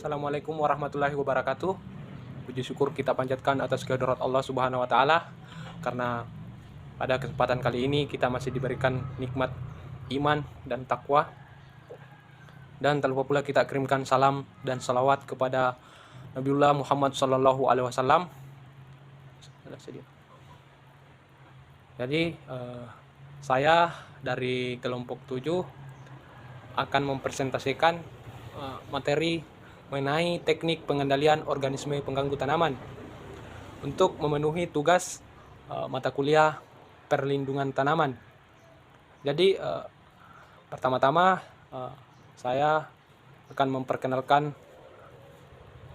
Assalamualaikum warahmatullahi wabarakatuh. Puji syukur kita panjatkan atas kehadirat Allah Subhanahu wa taala karena pada kesempatan kali ini kita masih diberikan nikmat iman dan takwa. Dan tak lupa pula kita kirimkan salam dan salawat kepada Nabiullah Muhammad sallallahu alaihi wasallam. Jadi saya dari kelompok 7 akan mempresentasikan materi mengenai teknik pengendalian organisme pengganggu tanaman untuk memenuhi tugas mata kuliah perlindungan tanaman. Jadi pertama-tama saya akan memperkenalkan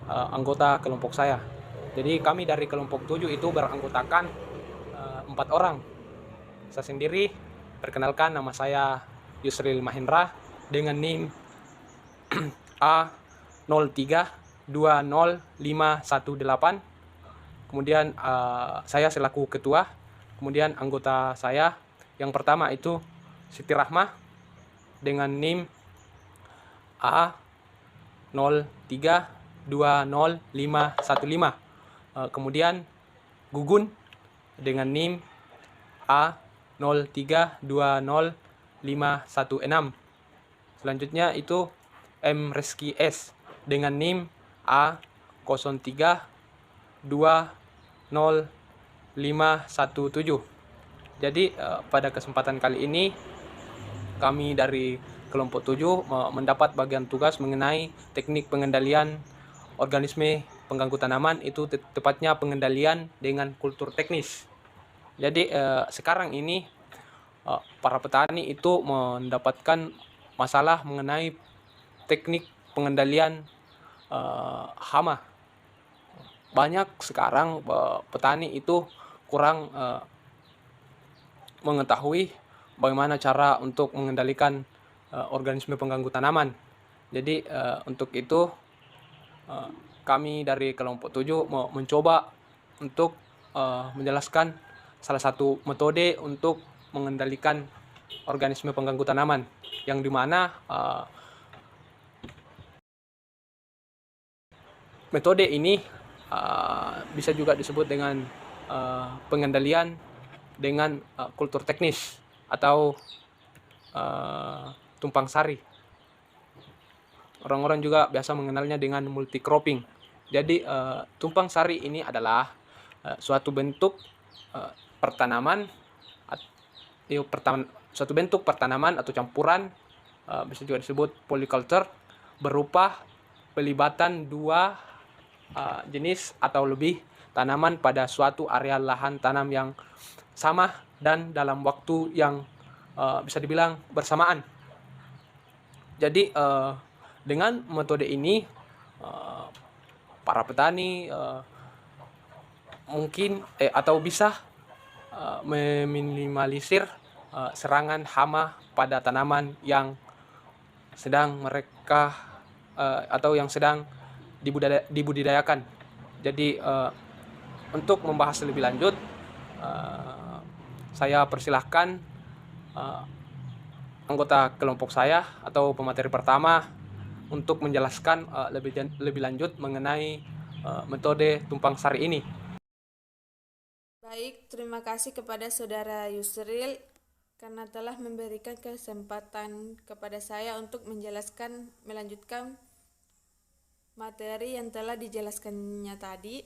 anggota kelompok saya. Jadi kami dari kelompok 7 itu beranggotakan 4 orang. Saya sendiri perkenalkan, nama saya Yusril Mahendra dengan NIM A03200518. Kemudian saya selaku ketua. Kemudian anggota saya yang pertama itu Siti Rahmah dengan NIM A03200515. Kemudian Gugun dengan NIM A03200516. Selanjutnya itu M. Reski S dengan NIM A03200517. Jadi pada kesempatan kali ini kami dari kelompok 7 mendapat bagian tugas mengenai teknik pengendalian organisme pengganggu tanaman, itu tepatnya pengendalian dengan kultur teknis. Jadi sekarang ini para petani itu mendapatkan masalah mengenai teknik pengendalian hama. Banyak sekarang petani itu kurang mengetahui bagaimana cara untuk mengendalikan organisme pengganggu tanaman. Jadi untuk itu kami dari kelompok 7 mencoba untuk menjelaskan salah satu metode untuk mengendalikan organisme pengganggu tanaman, yang dimana metode ini bisa juga disebut dengan pengendalian dengan kultur teknis atau tumpang sari. Orang-orang juga biasa mengenalnya dengan multi cropping. Jadi tumpang sari ini adalah suatu bentuk suatu bentuk pertanaman atau campuran, bisa juga disebut polyculture, berupa pelibatan dua jenis atau lebih tanaman pada suatu area lahan tanam yang sama dan dalam waktu yang bisa dibilang bersamaan. Jadi dengan metode ini para petani mungkin atau bisa meminimalisir serangan hama pada tanaman yang sedang mereka atau yang sedang dibudidayakan. Jadi untuk membahas lebih lanjut, saya persilahkan anggota kelompok saya atau pemateri pertama untuk menjelaskan lebih lanjut mengenai metode tumpang sari ini. Baik, terima kasih kepada Saudara Yusril karena telah memberikan kesempatan kepada saya untuk melanjutkan materi yang telah dijelaskannya tadi.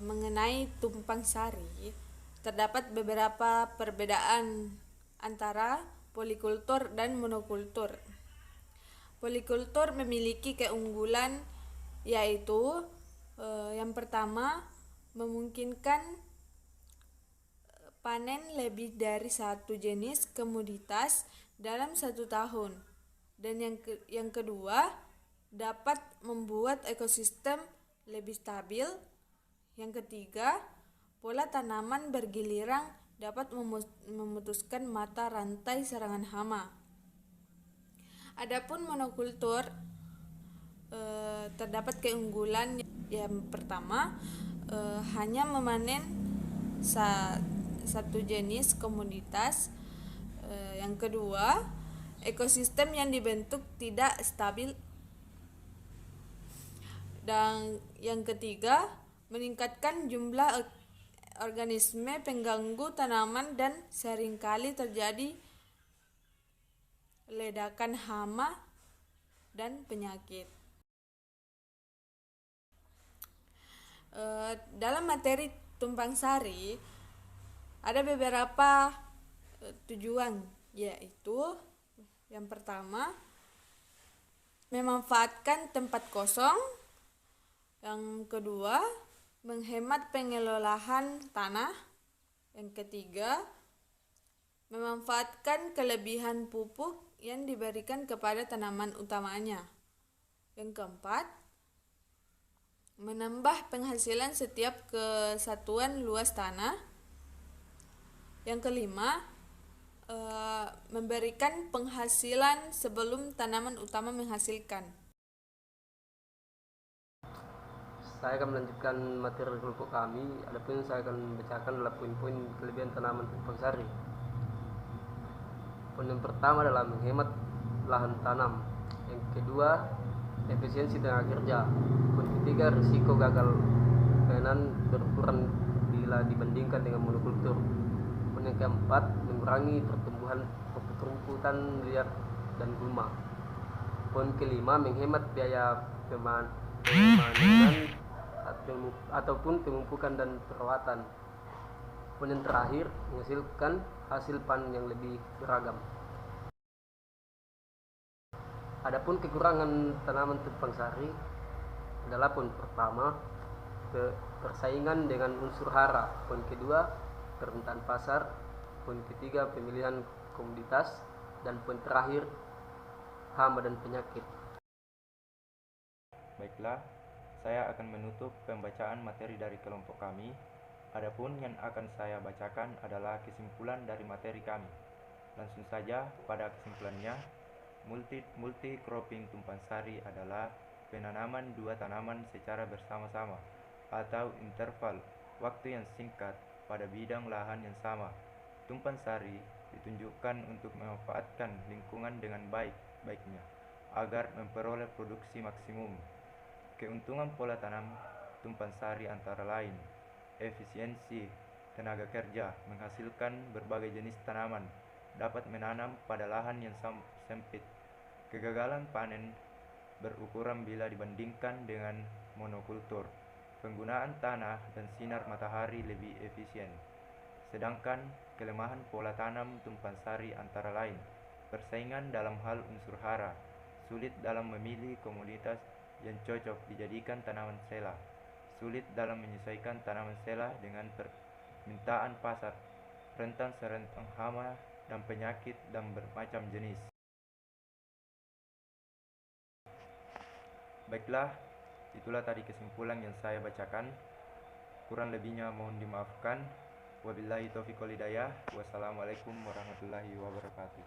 Mengenai tumpang sari, terdapat beberapa perbedaan antara polikultur dan monokultur. Polikultur memiliki keunggulan yaitu yang pertama, memungkinkan panen lebih dari satu jenis komoditas dalam 1 tahun. Dan yang kedua, dapat membuat ekosistem lebih stabil. Yang ketiga, pola tanaman bergiliran dapat memutuskan mata rantai serangan hama. Adapun monokultur terdapat keunggulan yang pertama, hanya memanen satu jenis komoditas. Yang kedua, ekosistem yang dibentuk tidak stabil Dan yang ketiga, meningkatkan jumlah organisme pengganggu tanaman dan seringkali terjadi ledakan hama dan penyakit. Dalam materi tumpang sari ada beberapa tujuan, yaitu yang pertama, memanfaatkan tempat kosong. Yang kedua, menghemat pengelolaan tanah. Yang ketiga, memanfaatkan kelebihan pupuk yang diberikan kepada tanaman utamanya. Yang keempat, menambah penghasilan setiap kesatuan luas tanah. Yang kelima, memberikan penghasilan sebelum tanaman utama menghasilkan. Saya akan melanjutkan materi kelompok kami. Adapun saya akan membacakan adalah poin-poin kelebihan tanaman tumpang sari. Poin yang pertama adalah menghemat lahan tanam. Yang kedua, efisiensi tenaga kerja. Poin ketiga, risiko gagal panen berkurang bila dibandingkan dengan monokultur. Poin yang keempat, mengurangi pertumbuhan rumput-rumputan liar dan gulma. Poin kelima, menghemat biaya pemanenan ataupun pemupukan dan perawatan. Poin yang terakhir, menghasilkan hasil panen yang lebih beragam. Adapun kekurangan tanaman tumpang sari adalah poin pertama, persaingan dengan unsur hara. Poin kedua, permintaan pasar. Poin ketiga, pemilihan komoditas. Dan poin terakhir, hama dan penyakit. Baiklah, saya akan menutup pembacaan materi dari kelompok kami. Adapun yang akan saya bacakan adalah kesimpulan dari materi kami. Langsung saja pada kesimpulannya, multi cropping tumpang sari adalah penanaman dua tanaman secara bersama-sama atau interval waktu yang singkat pada bidang lahan yang sama. Tumpang sari ditunjukkan untuk memanfaatkan lingkungan dengan baik-baiknya agar memperoleh produksi maksimum. Keuntungan pola tanam tumpang sari antara lain efisiensi tenaga kerja, menghasilkan berbagai jenis tanaman, dapat menanam pada lahan yang sempit, kegagalan panen berukuran bila dibandingkan dengan monokultur, penggunaan tanah dan sinar matahari lebih efisien. Sedangkan kelemahan pola tanam tumpang sari antara lain persaingan dalam hal unsur hara, sulit dalam memilih komoditas yang cocok dijadikan tanaman sela, sulit dalam menyesuaikan tanaman sela dengan permintaan pasar, rentan serentang hama dan penyakit dan bermacam jenis. Baiklah, itulah tadi kesimpulan yang saya bacakan. Kurang lebihnya mohon dimaafkan. Wabillahi taufiq wal hidayah. Wassalamualaikum warahmatullahi wabarakatuh.